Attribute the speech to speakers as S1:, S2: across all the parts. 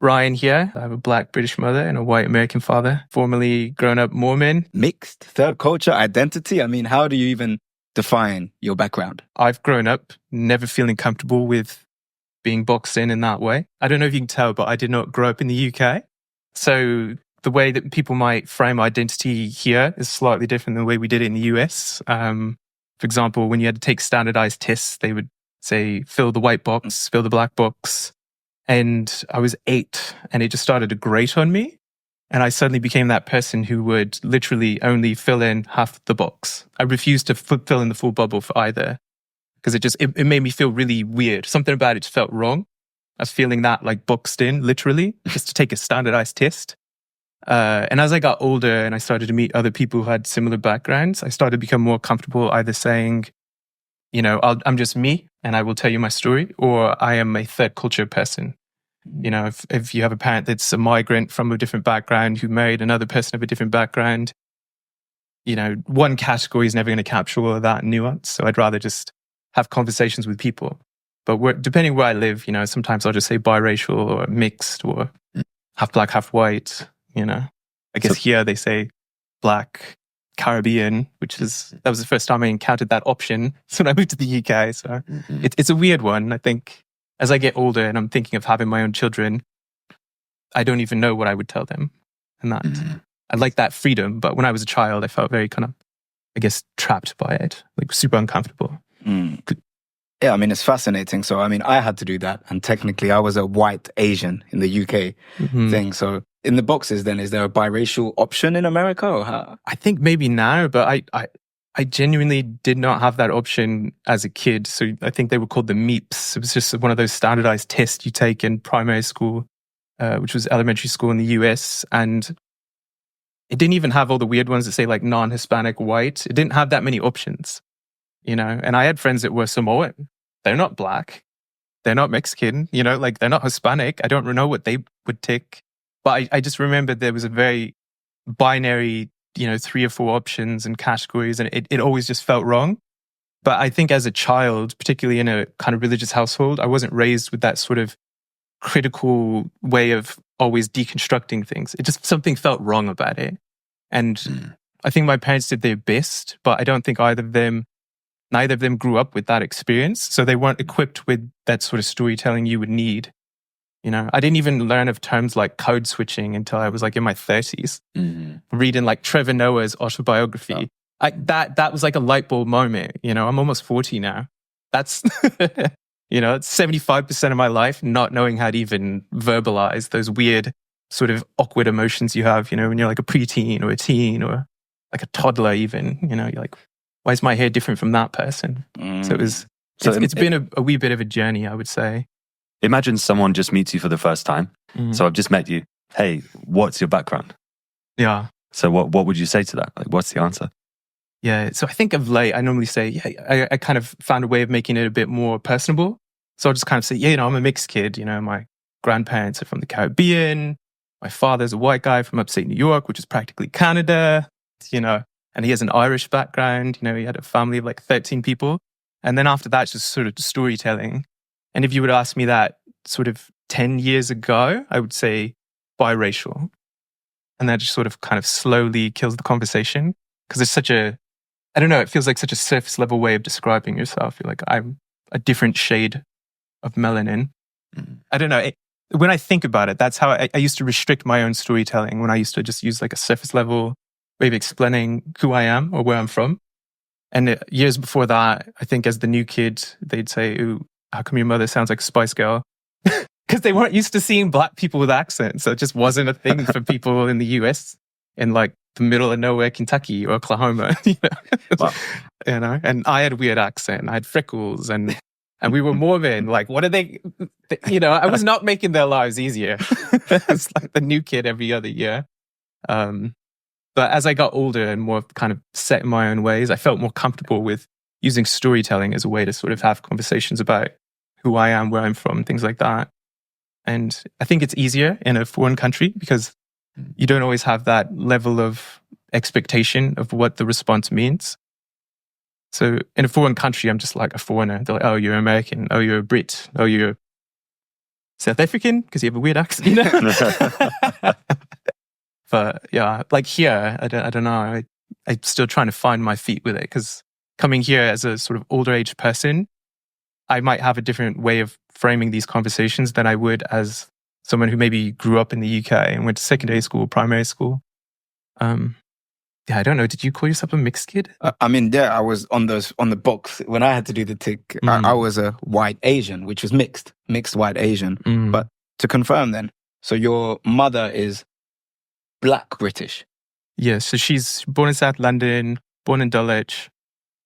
S1: Ryan here. I have a Black British mother and a white American father, formerly grown up Mormon.
S2: Mixed, third culture, identity. I mean, how do you even define your background?
S1: I've grown up never feeling comfortable with being boxed in that way. I don't know if you can tell, but I did not grow up in the UK. So the way that people might frame identity here is slightly different than the way we did it in the US. For example, when you had to take standardized tests, they would say, fill the white box, fill the black box. And I was 8 and it just started to grate on me. And I suddenly became that person who would literally only fill in half the box. I refused to fill in the full bubble for either because it made me feel really weird. Something about it just felt wrong. I was feeling that like boxed in literally just to take a standardized test. And as I got older and I started to meet other people who had similar backgrounds, I started to become more comfortable either saying, you know, I'm just me and I will tell you my story, or I am a third culture person. You know, if you have a parent that's a migrant from a different background who married another person of a different background, you know, one category is never going to capture all of that nuance. So I'd rather just have conversations with people. But depending where I live, you know, sometimes I'll just say biracial or mixed or half black, half white, you know. I guess here they say black, Caribbean, that was the first time I encountered that option. So when I moved to the UK. So it's a weird one. I think as I get older and I'm thinking of having my own children, I don't even know what I would tell them. And that I like that freedom. But when I was a child, I felt very kind of, I guess, trapped by it, like super uncomfortable.
S2: Yeah, I mean, it's fascinating. So, I mean, I had to do that. And technically, I was a white Asian in the UK thing. So in the boxes, then, is there a biracial option in America or how?
S1: I think maybe now, but I genuinely did not have that option as a kid. So I think they were called the MEEPs. It was just one of those standardized tests you take in primary school, which was elementary school in the US. And it didn't even have all the weird ones that say like non-Hispanic white. It didn't have that many options, you know. And I had friends that were Samoan. They're not black. They're not Mexican, you know, like they're not Hispanic. I don't know what they would tick. But I just remember there was a very binary, you know, 3 or 4 options and categories, and it always just felt wrong. But I think as a child, particularly in a kind of religious household, I wasn't raised with that sort of critical way of always deconstructing things. It just, something felt wrong about it. And I think my parents did their best, but I don't think neither of them grew up with that experience. So they weren't equipped with that sort of storytelling you would need. You know, I didn't even learn of terms like code switching until I was like in my 30s, reading like Trevor Noah's autobiography. That was like a light bulb moment. You know, I'm almost 40 now. That's, you know, it's 75% of my life not knowing how to even verbalize those weird sort of awkward emotions you have, you know, when you're like a preteen or a teen or like a toddler even, you know, you're like, why is my hair different from that person? So it's been a wee bit of a journey, I would say.
S3: Imagine someone just meets you for the first time. So I've just met you. Hey, what's your background?
S1: Yeah.
S3: So what would you say to that? Like, what's the answer?
S1: Yeah. So I think of late, I normally say, yeah, I kind of found a way of making it a bit more personable. So I'll just kind of say, yeah, you know, I'm a mixed kid. You know, my grandparents are from the Caribbean. My father's a white guy from upstate New York, which is practically Canada, you know, and he has an Irish background. You know, he had a family of like 13 people. And then after that, it's just sort of storytelling. And if you would ask me that sort of 10 years ago, I would say biracial. And that just sort of kind of slowly kills the conversation because it's such a, I don't know, it feels like such a surface level way of describing yourself. You're like, I'm a different shade of melanin. I don't know. When I think about it, that's how I used to restrict my own storytelling when I used to just use like a surface level way of explaining who I am or where I'm from. And years before that, I think as the new kid, they'd say, ooh, how come your mother sounds like a Spice Girl? Because they weren't used to seeing black people with accents. So it just wasn't a thing for people in the US in like the middle of nowhere, Kentucky or Oklahoma. You know?
S3: Wow.
S1: You know? And I had a weird accent. I had freckles and we were Mormon. Like, what are they? You know, I was not making their lives easier. It's like the new kid every other year. But as I got older and more kind of set in my own ways, I felt more comfortable with using storytelling as a way to sort of have conversations about who I am, where I'm from, things like that. And I think it's easier in a foreign country because you don't always have that level of expectation of what the response means. So in a foreign country, I'm just like a foreigner. They're like, oh, you're American. Oh, you're a Brit. Oh, you're South African because you have a weird accent, you know? But yeah, like here, I don't know. I'm still trying to find my feet with it because coming here as a sort of older age person, I might have a different way of framing these conversations than I would as someone who maybe grew up in the UK and went to secondary school, primary school. Yeah, I don't know. Did you call yourself a mixed kid?
S2: I mean, yeah, I was on the box when I had to do the tick. I was a white Asian, which was mixed white Asian. But to confirm then, so your mother is Black British.
S1: Yeah, so she's born in South London, born in Dulwich.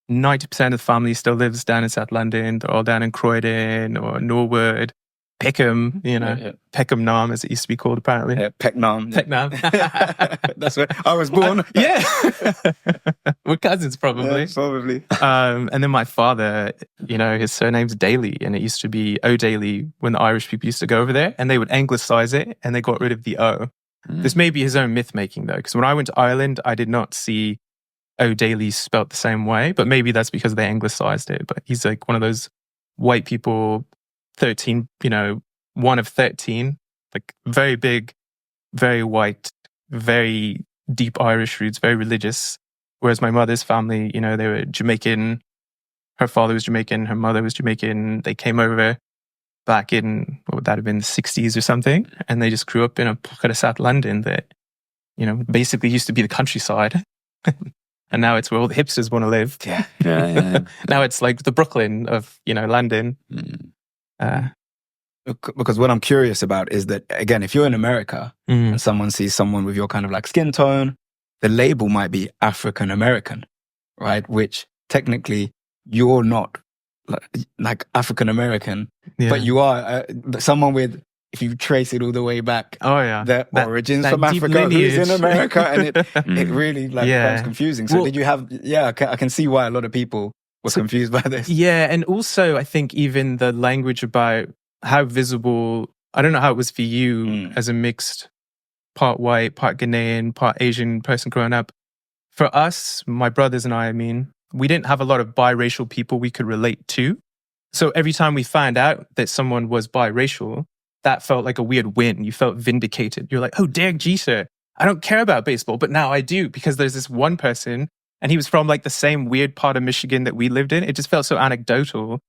S1: 90% of the family still lives down in South London. They're all down in Croydon or Norwood, Peckham, you know,
S2: Yeah.
S1: Peckham Nam as it used to be called apparently.
S2: Yeah, Pecknam.
S1: Peckham.
S2: That's where I was born.
S1: Yeah. We're cousins probably.
S2: Yeah, probably.
S1: And then my father, you know, his surname's Daly and it used to be O'Daly when the Irish people used to go over there and they would anglicize it and they got rid of the O. This may be his own myth making though, because when I went to Ireland, I did not see O'Daly spelt the same way, but maybe that's because they anglicized it. But he's like one of those white people, 13, you know, one of 13, like very big, very white, very deep Irish roots, very religious. Whereas my mother's family, you know, they were Jamaican. Her father was Jamaican. Her mother was Jamaican. They came over back in, what would that have been, the 60s or something. And they just grew up in a pocket of South London that, you know, basically used to be the countryside. And now it's where all the hipsters want to live.
S3: Yeah.
S1: Now it's like the Brooklyn of, you know, London.
S2: Because what I'm curious about is that, again, if you're in America and someone sees someone with your kind of like skin tone, the label might be African American, right? Which technically you're not like African American, but you are someone with, if you trace it all the way back, the origins from Africa, who's in America, and it really becomes confusing. So did you have, I can see why a lot of people were confused by this.
S1: Yeah, and also I think even the language about how visible, I don't know how it was for you as a mixed part white, part Ghanaian, part Asian person growing up. For us, my brothers and I mean, we didn't have a lot of biracial people we could relate to. So every time we found out that someone was biracial, that felt like a weird win. You felt vindicated. You're like, oh, Derek Jeter, I don't care about baseball, but now I do because there's this one person and he was from like the same weird part of Michigan that we lived in. It just felt so anecdotal.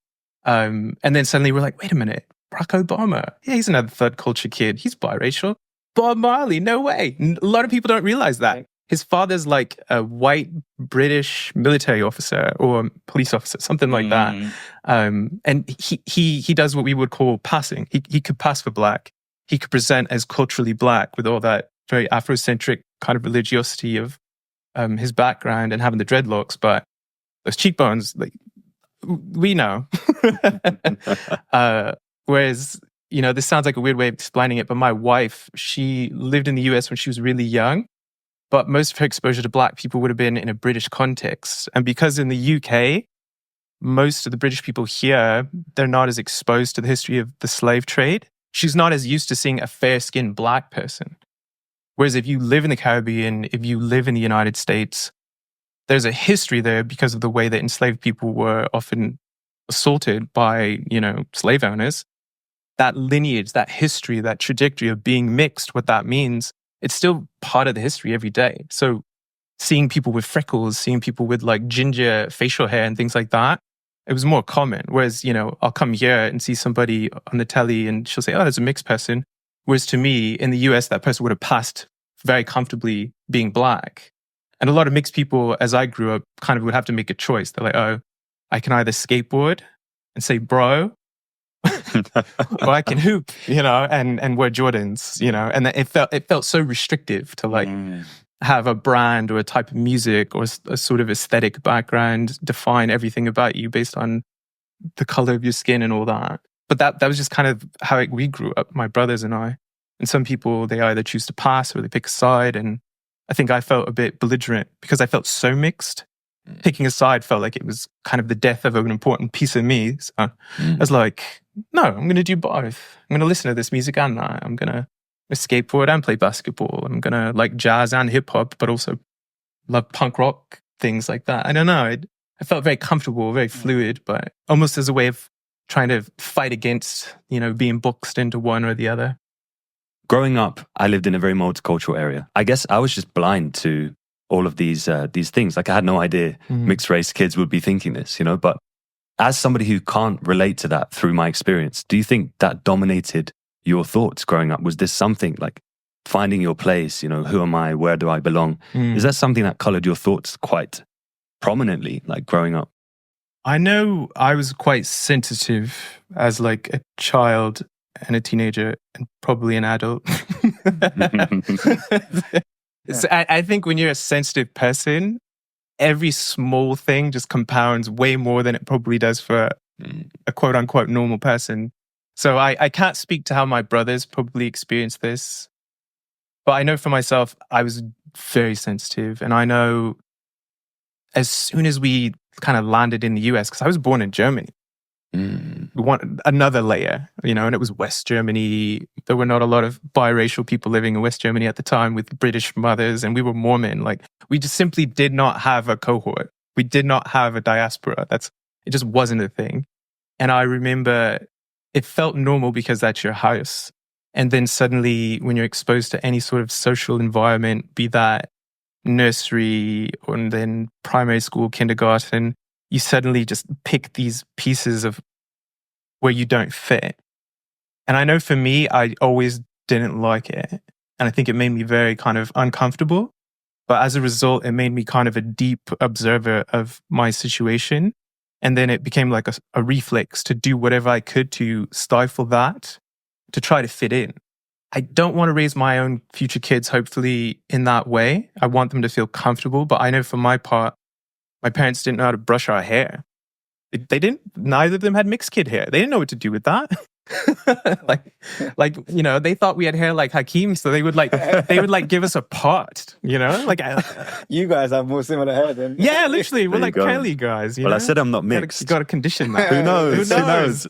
S1: And then suddenly we're like, wait a minute, Barack Obama. Yeah, he's another third culture kid. He's biracial. Bob Marley, no way. A lot of people don't realize that. His father's like a white British military officer or police officer, something like that. And he does what we would call passing. He could pass for black. He could present as culturally black with all that very Afrocentric kind of religiosity of his background and having the dreadlocks. But those cheekbones, like, we know. Whereas, you know, this sounds like a weird way of explaining it, but my wife, she lived in the US when she was really young. But most of her exposure to black people would have been in a British context. And because in the UK, most of the British people here, they're not as exposed to the history of the slave trade. She's not as used to seeing a fair-skinned black person. Whereas if you live in the Caribbean, if you live in the United States, there's a history there because of the way that enslaved people were often assaulted by, you know, slave owners. That lineage, that history, that trajectory of being mixed, what that means, it's still part of the history every day. So seeing people with freckles, seeing people with like ginger facial hair and things like that, it was more common. Whereas, you know, I'll come here and see somebody on the telly and she'll say, oh, there's a mixed person. Whereas to me, in the US, that person would have passed very comfortably being black. And a lot of mixed people, as I grew up, kind of would have to make a choice. They're like, oh, I can either skateboard and say bro, or I can hoop, you know, and wear Jordans, you know. And it felt so restrictive to like have a brand or a type of music or a sort of aesthetic background define everything about you based on the color of your skin and all that. But that was just kind of how we grew up, my brothers and I. And some people, they either choose to pass or they pick a side. And I think I felt a bit belligerent because I felt so mixed. Picking a side felt like it was kind of the death of an important piece of me. So I was like, no, I'm going to do both. I'm going to listen to this music and that. I'm going to skateboard and play basketball. I'm going to like jazz and hip hop, but also love punk rock, things like that. I don't know. I felt very comfortable, very fluid, but almost as a way of trying to fight against, being boxed into one or the other.
S3: Growing up, I lived in a very multicultural area. I guess I was just blind to all of these things. Like I had no idea mixed race kids would be thinking this, but as somebody who can't relate to that through my experience, do you think that dominated your thoughts growing up? Was this something like finding your place, who am I, where do I belong? Is that something that colored your thoughts quite prominently, like growing up?
S1: I know I was quite sensitive as like a child and a teenager and probably an adult. So I think when you're a sensitive person, every small thing just compounds way more than it probably does for a quote unquote normal person. So I can't speak to how my brothers probably experienced this, but I know for myself, I was very sensitive. And I know as soon as we kind of landed in the US, because I was born in Germany, we want another layer, and it was West Germany. There were not a lot of biracial people living in West Germany at the time with British mothers, and we were Mormon. Like, we just simply did not have a cohort. We did not have a diaspora. It just wasn't a thing. And I remember it felt normal because that's your house. And then suddenly when you're exposed to any sort of social environment, be that nursery or then primary school, kindergarten, you suddenly just pick these pieces of where you don't fit. And I know for me, I always didn't like it. And I think it made me very kind of uncomfortable. But as a result, it made me kind of a deep observer of my situation. And then it became like a reflex to do whatever I could to stifle that, to try to fit in. I don't want to raise my own future kids, hopefully, in that way. I want them to feel comfortable. But I know for my part, my parents didn't know how to brush our hair. They didn't. Neither of them had mixed kid hair. They didn't know what to do with that. They thought we had hair like Hakeem, so they would give us a part.
S2: You guys have more similar hair than
S1: literally, we're like curly guys.
S3: Well, I said I'm not mixed.
S1: You got to condition that.
S3: Who knows?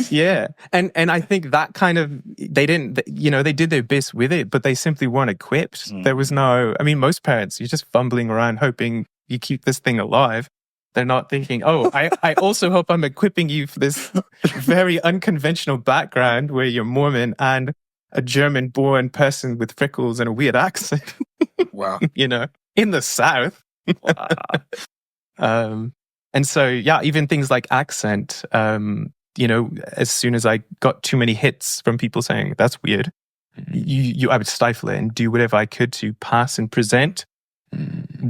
S1: Yeah, and I think that kind of they didn't. They did their best with it, but they simply weren't equipped. There was no. I mean, most parents, you're just fumbling around hoping you keep this thing alive. They're not thinking, I also hope I'm equipping you for this very unconventional background where you're Mormon and a German-born person with freckles and a weird accent.
S2: Wow.
S1: In the South.
S3: Wow.
S1: And so, even things like accent, as soon as I got too many hits from people saying, that's weird, I would stifle it and do whatever I could to pass and present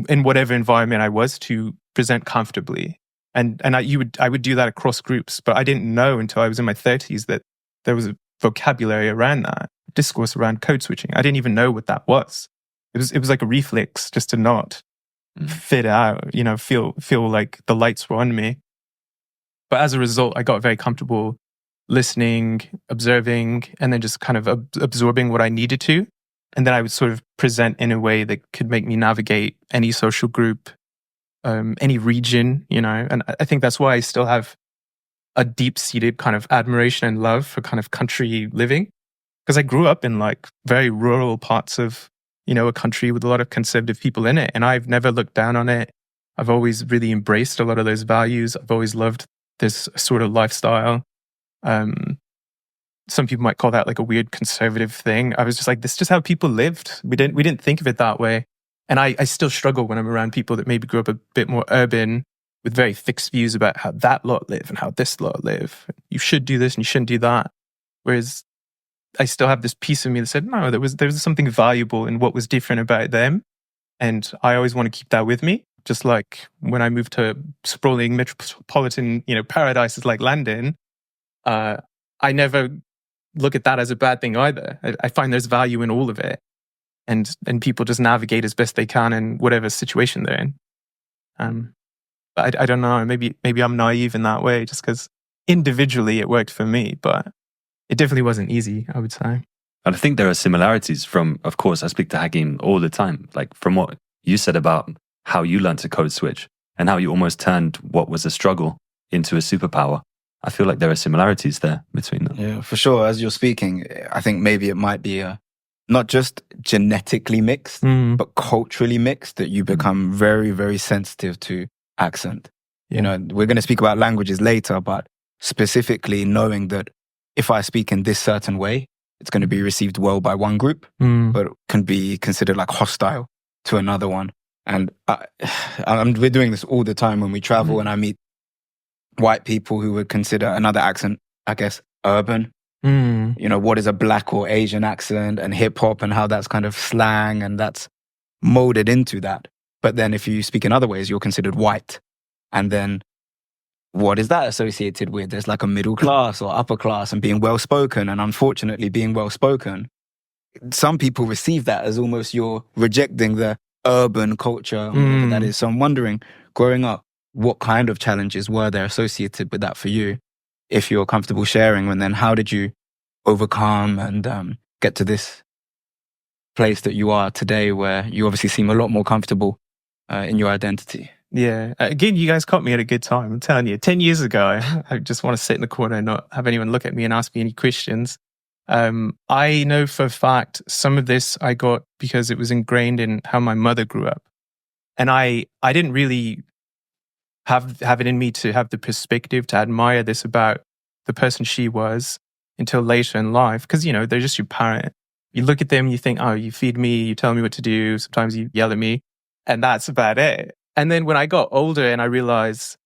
S1: in whatever environment I was to present comfortably. And I would do that across groups, but I didn't know until I was in my 30s that there was a vocabulary around that, discourse around code switching. I didn't even know what that was. It was like a reflex just to not fit out, feel like the lights were on me. But as a result, I got very comfortable listening, observing, and then just kind of absorbing what I needed to. And then I would sort of present in a way that could make me navigate any social group, any region, And I think that's why I still have a deep-seated kind of admiration and love for kind of country living. Because I grew up in like very rural parts of, a country with a lot of conservative people in it. And I've never looked down on it. I've always really embraced a lot of those values. I've always loved this sort of lifestyle. Some people might call that like a weird conservative thing. I was just like, this is just how people lived. We didn't think of it that way. And I still struggle when I'm around people that maybe grew up a bit more urban with very fixed views about how that lot live and how this lot live. You should do this and you shouldn't do that. Whereas I still have this piece of me that said, no, there was something valuable in what was different about them. And I always want to keep that with me. Just like when I moved to sprawling metropolitan, paradises like London, I never look at that as a bad thing either. I find there's value in all of it. And people just navigate as best they can in whatever situation they're in. But I don't know, maybe I'm naive in that way just because individually it worked for me, but it definitely wasn't easy, I would say.
S3: And I think there are similarities from, of course, I speak to Hakeem all the time, like from what you said about how you learned to code switch and how you almost turned what was a struggle into a superpower. I feel like there are similarities there between them.
S2: Yeah, for sure. As you're speaking, I think maybe it might be not just genetically mixed, but culturally mixed, that you become very, very sensitive to accent. You know, we're going to speak about languages later, but specifically knowing that if I speak in this certain way, it's going to be received well by one group, but can be considered like hostile to another one. And we're doing this all the time when we travel, and I meet white people who would consider another accent, I guess, urban. You know, what is a black or Asian accent, and hip hop, and how that's kind of slang and that's molded into that. But then if you speak in other ways, you're considered white. And then what is that associated with? There's like a middle class or upper class and being well-spoken. And unfortunately, being well-spoken, some people receive that as almost you're rejecting the urban culture, whatever that is. So I'm wondering, growing up, what kind of challenges were there associated with that for you? If you're comfortable sharing, and then how did you overcome and get to this place that you are today, where you obviously seem a lot more comfortable in your identity?
S1: Yeah. Again, you guys caught me at a good time. I'm telling you, 10 years ago, I just want to sit in the corner and not have anyone look at me and ask me any questions. I know for a fact some of this I got because it was ingrained in how my mother grew up. And I didn't really have it in me to have the perspective to admire this about the person she was until later in life. Because, you know, they're just your parent. You look at them, you think, oh, you feed me, you tell me what to do. Sometimes you yell at me. And that's about it. And then when I got older and I realized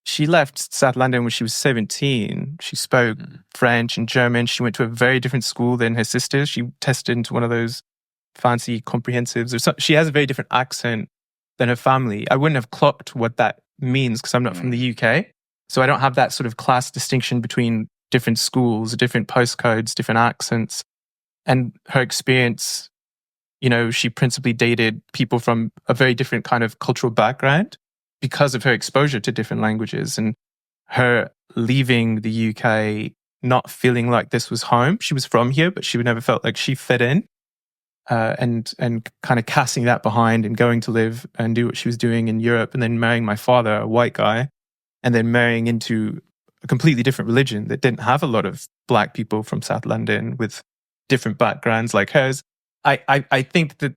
S1: she left South London when she was 17, she spoke French and German. She went to a very different school than her sisters. She tested into one of those fancy comprehensives. She has a very different accent than her family. I wouldn't have clocked what that means because I'm not from the UK. So I don't have that sort of class distinction between different schools, different postcodes, different accents. And her experience, you know, she principally dated people from a very different kind of cultural background because of her exposure to different languages and her leaving the UK, not feeling like this was home. She was from here, but she never felt like she fit in, and kind of casting that behind and going to live and do what she was doing in Europe, and then marrying my father, a white guy, and then marrying into a completely different religion that didn't have a lot of Black people from South London with different backgrounds like hers. I think that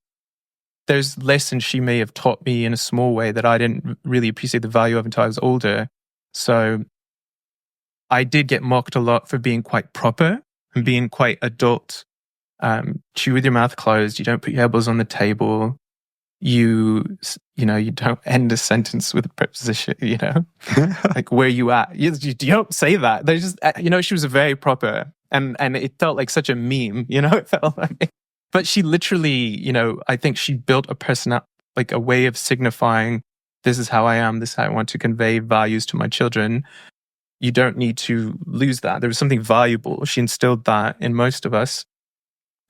S1: there's lessons she may have taught me in a small way that I didn't really appreciate the value of until I was older. So I did get mocked a lot for being quite proper and being quite adult. Chew with your mouth closed. You don't put your elbows on the table. You don't end a sentence with a preposition, you know, like where you at. You don't say that. They just, she was very proper and it felt like such a meme, you know, it felt like. But she literally, I think she built a personality, like a way of signifying, this is how I am, this is how I want to convey values to my children. You don't need to lose that. There was something valuable. She instilled that in most of us.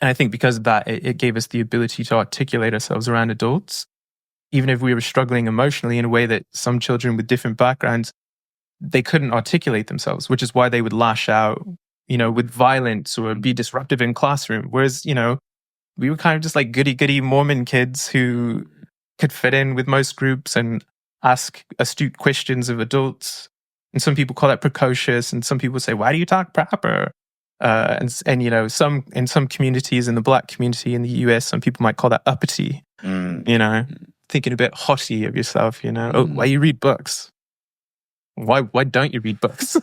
S1: And I think because of that, it gave us the ability to articulate ourselves around adults, even if we were struggling emotionally in a way that some children with different backgrounds, they couldn't articulate themselves, which is why they would lash out, with violence or be disruptive in classroom. Whereas, we were kind of just like goody-goody Mormon kids who could fit in with most groups and ask astute questions of adults. And some people call that precocious, and some people say, why do you talk proper? And some in some communities, in the Black community in the US, some people might call that uppity, thinking a bit haughty of yourself, oh, why you read books? Why don't you read books?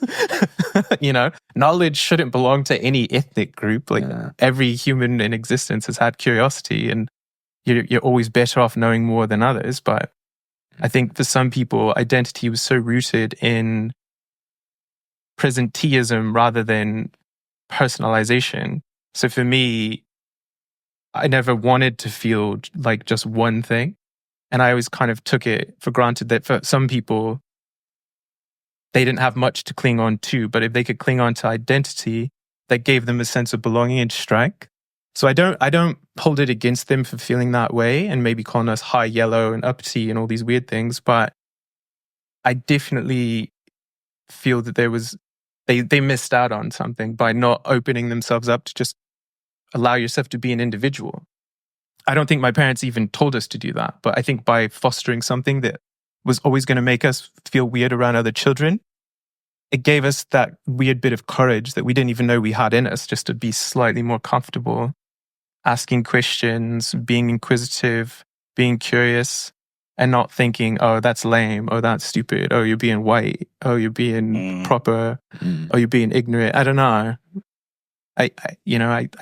S1: Knowledge shouldn't belong to any ethnic group. Like every human in existence has had curiosity, and you're always better off knowing more than others. But I think for some people, identity was so rooted in presenteeism rather than personalization. So for me, I never wanted to feel like just one thing. And I always kind of took it for granted that for some people, they didn't have much to cling on to, but if they could cling on to identity, that gave them a sense of belonging and strength. So I don't hold it against them for feeling that way and maybe calling us high yellow and uppity and all these weird things. But I definitely feel that they missed out on something by not opening themselves up to just allow yourself to be an individual. I don't think my parents even told us to do that, but I think by fostering something that was always going to make us feel weird around other children, it gave us that weird bit of courage that we didn't even know we had in us, just to be slightly more comfortable, asking questions, being inquisitive, being curious. and not thinking, oh, that's lame, oh, that's stupid, oh, you're being white, oh, you're being proper, oh, you're being ignorant. I don't know. I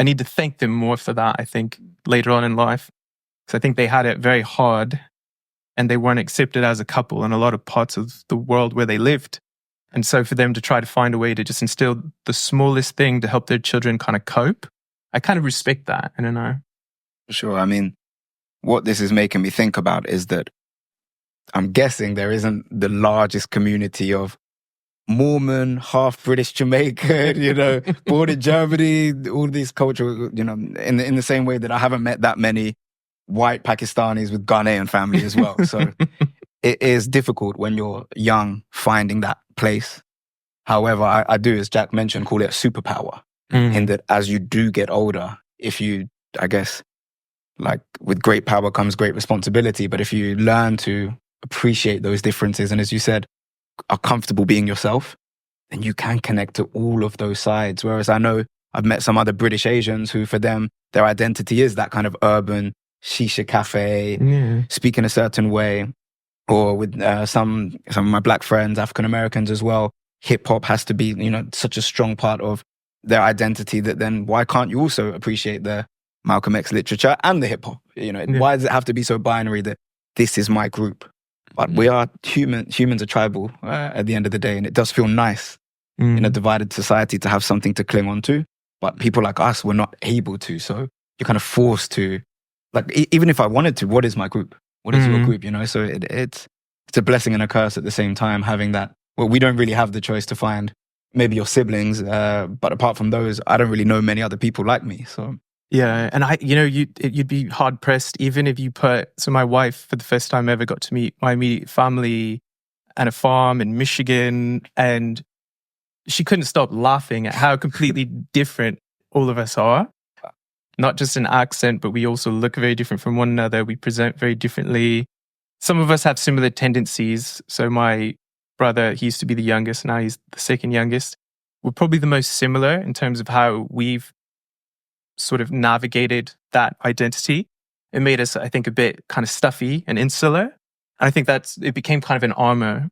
S1: need to thank them more for that, I think, later on in life. Because I think they had it very hard and they weren't accepted as a couple in a lot of parts of the world where they lived. And so for them to try to find a way to just instill the smallest thing to help their children kind of cope, I kind of respect that. I don't know.
S2: Sure. I mean, what this is making me think about is that I'm guessing there isn't the largest community of Mormon, half British Jamaican, born in Germany, all these cultural, in the same way that I haven't met that many white Pakistanis with Ghanaian family as well. So it is difficult when you're young finding that place. However, I do, as Jack mentioned, call it a superpower in that as you do get older, if you, I guess, like with great power comes great responsibility. But if you learn to appreciate those differences and, as you said, are comfortable being yourself, then you can connect to all of those sides. Whereas I know I've met some other British Asians who, for them, their identity is that kind of urban shisha cafe, speaking a certain way. Or with some of my black friends, African Americans as well, hip hop has to be, such a strong part of their identity that then why can't you also appreciate the Malcolm X literature and the hip hop? Why does it have to be so binary that this is my group? But we are humans are tribal at the end of the day. And it does feel nice in a divided society to have something to cling on to. But people like us, we're not able to. So you're kind of forced to, like, even if I wanted to, what is my group? What is your group? So it's a blessing and a curse at the same time, having that. Well, we don't really have the choice to find maybe your siblings. But apart from those, I don't really know many other people like me. So
S1: yeah, and you'd be hard pressed even if you so my wife, for the first time ever, got to meet my immediate family at a farm in Michigan, and she couldn't stop laughing at how completely different all of us are. Not just in accent, but we also look very different from one another. We present very differently. Some of us have similar tendencies. So my brother, he used to be the youngest, now he's the second youngest. We're probably the most similar in terms of how we've sort of navigated that identity. It made us, I think, a bit kind of stuffy and insular. And I think it became kind of an armor.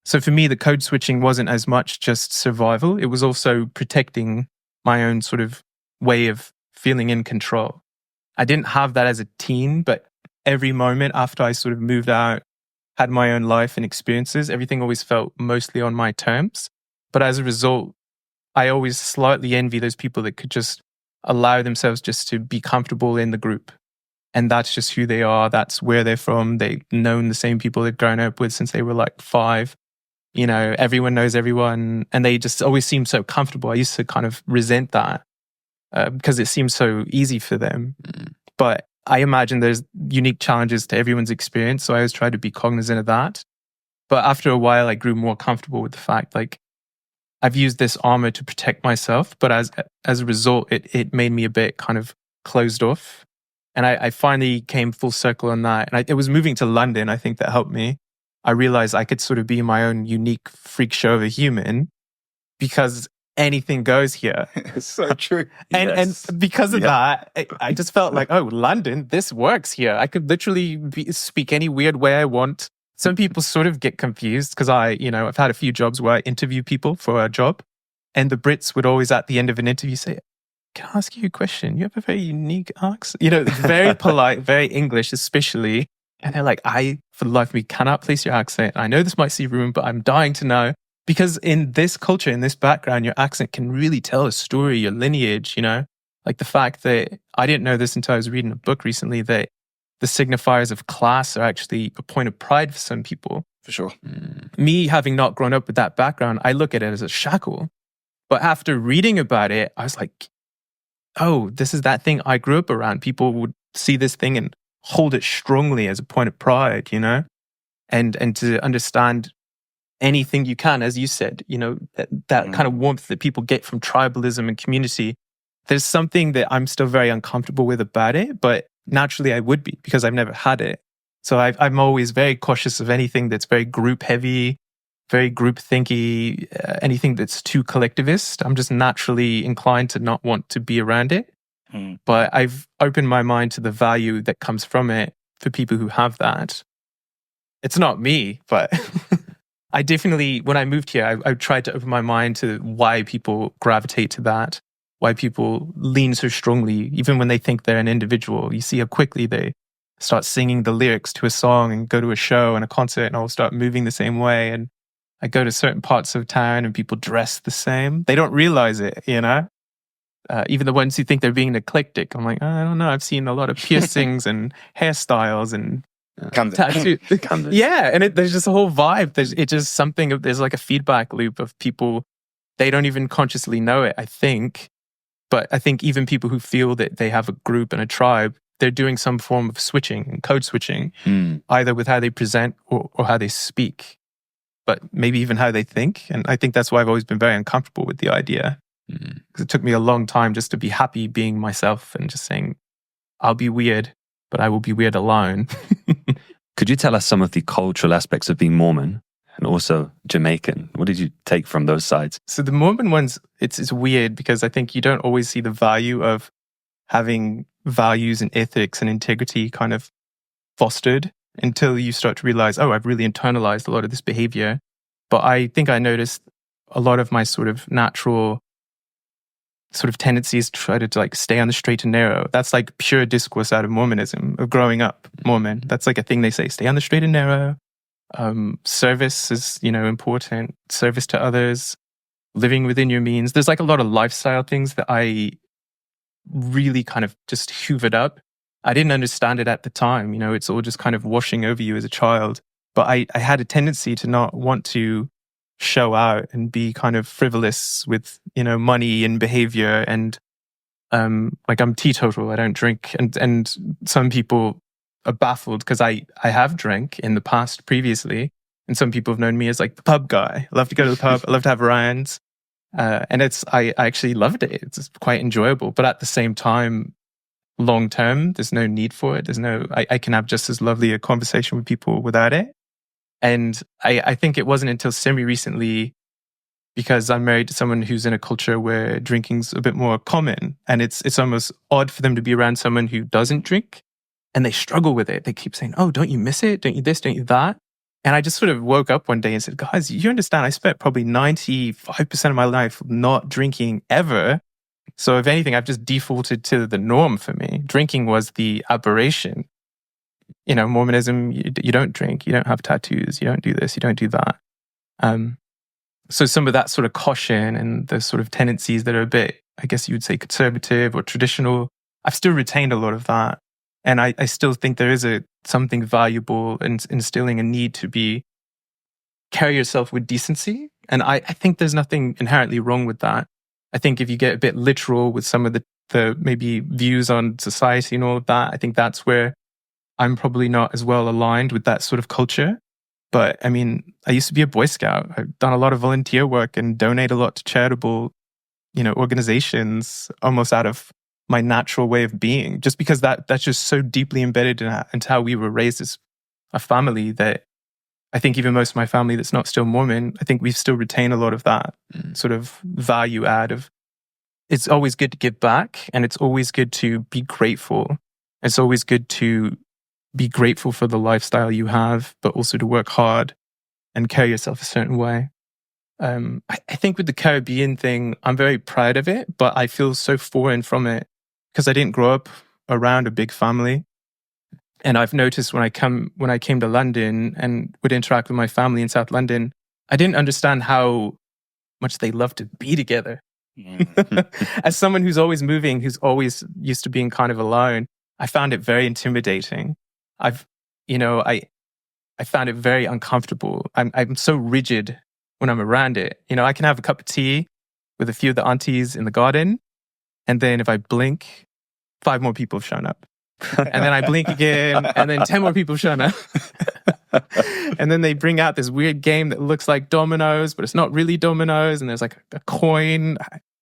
S1: So for me, the code switching wasn't as much just survival. It was also protecting my own sort of way of feeling in control. I didn't have that as a teen, but every moment after I sort of moved out, had my own life and experiences, everything always felt mostly on my terms. But as a result, I always slightly envy those people that could just allow themselves just to be comfortable in the group. And that's just who they are. That's where they're from. They've known the same people they've grown up with since they were like 5. Everyone knows everyone. And they just always seem so comfortable. I used to kind of resent that because it seems so easy for them. But I imagine there's unique challenges to everyone's experience. So I always try to be cognizant of that. But after a while, I grew more comfortable with the fact, like, I've used this armor to protect myself, but as a result, it made me a bit kind of closed off. And I finally came full circle on that. And it was moving to London, I think, that helped me. I realized I could sort of be my own unique freak show of a human because anything goes here.
S2: It's so true.
S1: And because of that, I just felt like, oh, London, this works here. I could literally speak any weird way I want. Some people sort of get confused because I've had a few jobs where I interview people for a job, and the Brits would always at the end of an interview say, "Can I ask you a question? You have a very unique accent." Very polite, very English, especially. And they're like, "I, for the life of me, cannot place your accent. I know this might seem rude, but I'm dying to know." Because in this culture, in this background, your accent can really tell a story, your lineage, Like the fact that I didn't know this until I was reading a book recently, that the signifiers of class are actually a point of pride for some people.
S2: For sure.
S1: Me, having not grown up with that background, I look at it as a shackle. But after reading about it, I was like, oh, this is that thing I grew up around. People would see this thing and hold it strongly as a point of pride, and to understand anything you can, as you said, that kind of warmth that people get from tribalism and community. There's something that I'm still very uncomfortable with about it, but naturally I would be because I've never had it. So I'm always very cautious of anything that's very group heavy, very group thinky, anything that's too collectivist. I'm just naturally inclined to not want to be around it. But I've opened my mind to the value that comes from it for people who have that. it's not me, but I definitely, when I moved here, I tried to open my mind to why people gravitate to that, why people lean so strongly, even when they think they're an individual. You see how quickly they start singing the lyrics to a song and go to a show and a concert and all start moving the same way. And I go to certain parts of town and people dress the same. They don't realize it, you know? Even the ones who think they're being eclectic. I'm like, I don't know. I've seen a lot of piercings and hairstyles and tattoos. Yeah, and there's just a whole vibe. There's like a feedback loop of people. They don't even consciously know it, I think. But I think even people who feel that they have a group and a tribe, they're doing some form of switching, code switching, either with how they present or how they speak, but maybe even how they think. And I think that's why I've always been very uncomfortable with the idea. Because it took me a long time just to be happy being myself and just saying, I'll be weird, but I will be weird alone.
S3: Could you tell us some of the cultural aspects of being Mormon and also Jamaican? What did you take from those sides?
S1: So the Mormon ones, it's weird because I think you don't always see the value of having values and ethics and integrity kind of fostered until you start to realize, oh, I've really internalized a lot of this behavior. But I think I noticed a lot of my sort of natural sort of tendencies to try to like stay on the straight and narrow. That's like pure discourse out of Mormonism, of growing up Mormon. That's like a thing they say, stay on the straight and narrow. Service is, important. Service to others, living within your means. There's like a lot of lifestyle things that I really kind of just hoovered up. I didn't understand it at the time. It's all just kind of washing over you as a child. But I had a tendency to not want to show out and be kind of frivolous with, money and behavior. And like I'm teetotal, I don't drink. And some people are baffled because I have drank in the past previously. And some people have known me as like the pub guy. I love to go to the pub. I love to have Ryan's. And I actually loved it. It's quite enjoyable. But at the same time, long term, there's no need for it. I can have just as lovely a conversation with people without it. And I think it wasn't until semi-recently, because I'm married to someone who's in a culture where drinking's a bit more common. And it's almost odd for them to be around someone who doesn't drink. And they struggle with it. They keep saying, oh, don't you miss it? Don't you this? Don't you that? And I just sort of woke up one day and said, guys, you understand, I spent probably 95% of my life not drinking ever. So if anything, I've just defaulted to the norm for me. Drinking was the aberration. Mormonism, you don't drink, you don't have tattoos, you don't do this, you don't do that. So some of that sort of caution and the sort of tendencies that are a bit, I guess you would say, conservative or traditional, I've still retained a lot of that. And I still think there is something valuable in instilling a need to carry yourself with decency. And I think there's nothing inherently wrong with that. I think if you get a bit literal with some of the maybe views on society and all of that, I think that's where I'm probably not as well aligned with that sort of culture. But I mean, I used to be a Boy Scout. I've done a lot of volunteer work and donate a lot to charitable, organizations almost out of my natural way of being, just because that's just so deeply embedded into how we were raised as a family that I think even most of my family that's not still Mormon, I think we still retain a lot of that sort of value add of it's always good to give back and it's always good to be grateful. It's always good to be grateful for the lifestyle you have, but also to work hard and carry yourself a certain way. I think with the Caribbean thing, I'm very proud of it, but I feel so foreign from it because I didn't grow up around a big family. And I've noticed when I came to London and would interact with my family in South London, I didn't understand how much they love to be together. As someone who's always moving, who's always used to being kind of alone, I found it very intimidating. I found it very uncomfortable. I'm so rigid when I'm around it. I can have a cup of tea with a few of the aunties in the garden, and then if I blink, 5 more people have shown up. And then I blink again, and then 10 more people have shown up. And then they bring out this weird game that looks like dominoes, but it's not really dominoes, and there's like a coin.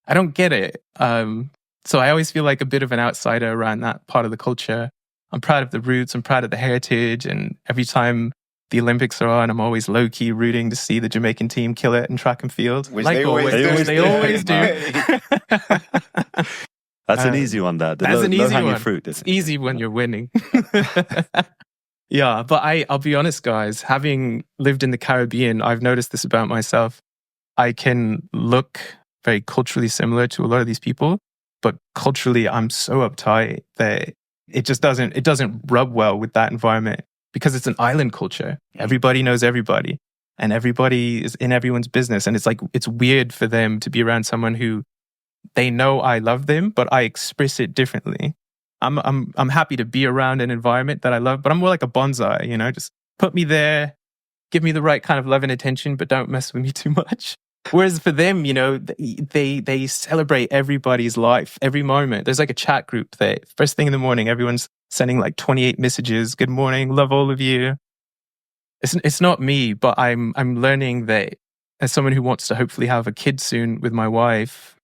S1: I don't get it. So I always feel like a bit of an outsider around that part of the culture. I'm proud of the roots, I'm proud of the heritage, and every time the Olympics are on, I'm always low-key rooting to see the Jamaican team kill it in track and field.
S2: Which they always
S1: do.
S3: That's an easy one, that.
S1: That's an easy one.
S3: Fruit,
S1: it's easy when you're winning. Yeah, but I'll be honest, guys, having lived in the Caribbean, I've noticed this about myself. I can look very culturally similar to a lot of these people, but culturally I'm so uptight that it doesn't rub well with that environment because it's an island culture. Everybody knows everybody and everybody is in everyone's business. And it's like, it's weird for them to be around someone who they know I love them, but I express it differently. I'm happy to be around an environment that I love, but I'm more like a bonsai, you know, just put me there, give me the right kind of love and attention, but don't mess with me too much. Whereas for them, you know, they celebrate everybody's life, every moment. There's like a chat group that first thing in the morning, everyone's sending like 28 messages. Good morning, love all of you. It's not me, but I'm learning that as someone who wants to hopefully have a kid soon with my wife,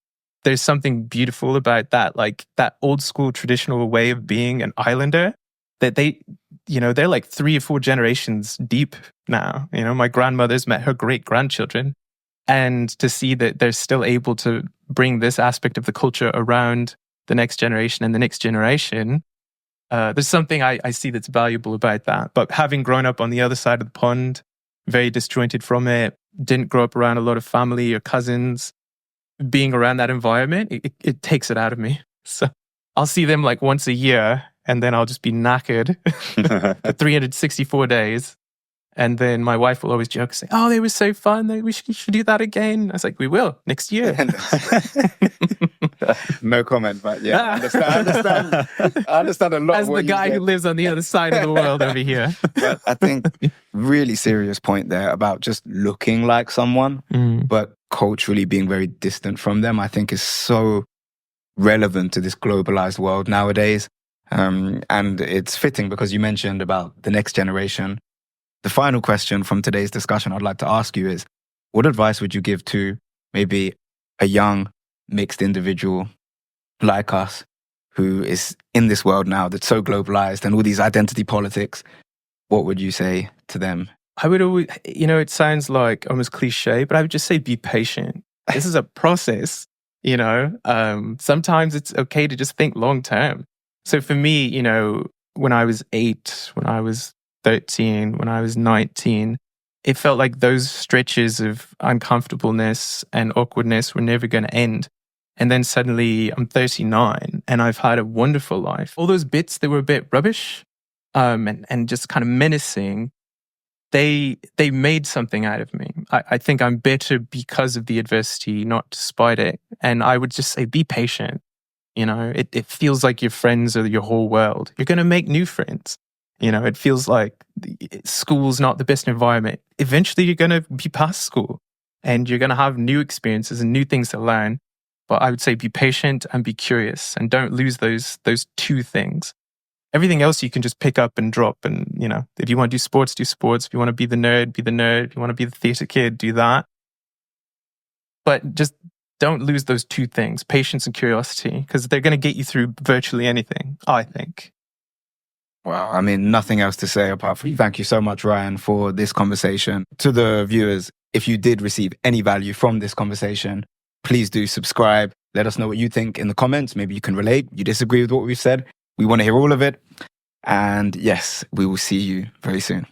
S1: there's something beautiful about that, like that old school traditional way of being an islander that they, you know, they're like 3 or 4 generations deep now. You know, my grandmother's met her great grandchildren. And to see that they're still able to bring this aspect of the culture around the next generation and the next generation, there's something I see that's valuable about that. But having grown up on the other side of the pond, very disjointed from it, didn't grow up around a lot of family or cousins, being around that environment, it takes it out of me. So I'll see them like once a year and then I'll just be knackered for 364 days. And then my wife will always joke, say, "Oh, they were so fun. We should do that again." I was like, "We will next year."
S2: No comment, but yeah, I understand a lot.
S1: As
S2: of what
S1: the guy who lives on the other side of the world over here.
S2: But I think really serious point there about just looking like someone, but culturally being very distant from them, I think is so relevant to this globalized world nowadays. And it's fitting because you mentioned about the next generation. The final question from today's discussion I'd like to ask you is, what advice would you give to maybe a young mixed individual like us who is in this world now that's so globalized and all these identity politics? What would you say to them?
S1: I would always, you know, it sounds like almost cliche, but I would just say be patient. This is a process, you know. Sometimes it's okay to just think long term. So for me, you know, when I was 8, when I was 13, when I was 19, it felt like those stretches of uncomfortableness and awkwardness were never going to end. And then suddenly I'm 39 and I've had a wonderful life. All those bits that were a bit rubbish and just kind of menacing, they made something out of me. I think I'm better because of the adversity, not despite it. And I would just say, be patient. You know, it feels like your friends are your whole world. You're going to make new friends. You know, it feels like school's not the best environment. Eventually, you're going to be past school and you're going to have new experiences and new things to learn. But I would say be patient and be curious and don't lose those 2 things. Everything else you can just pick up and drop. And, you know, if you want to do sports, do sports. If you want to be the nerd, be the nerd. If you want to be the theater kid, do that. But just don't lose those 2 things, patience and curiosity, because they're going to get you through virtually anything, I think.
S2: Wow, I mean, nothing else to say apart from thank you so much, Ryan, for this conversation. To the viewers, if you did receive any value from this conversation, please do subscribe. Let us know what you think in the comments. Maybe you can relate, you disagree with what we've said. We want to hear all of it. And yes, we will see you very soon.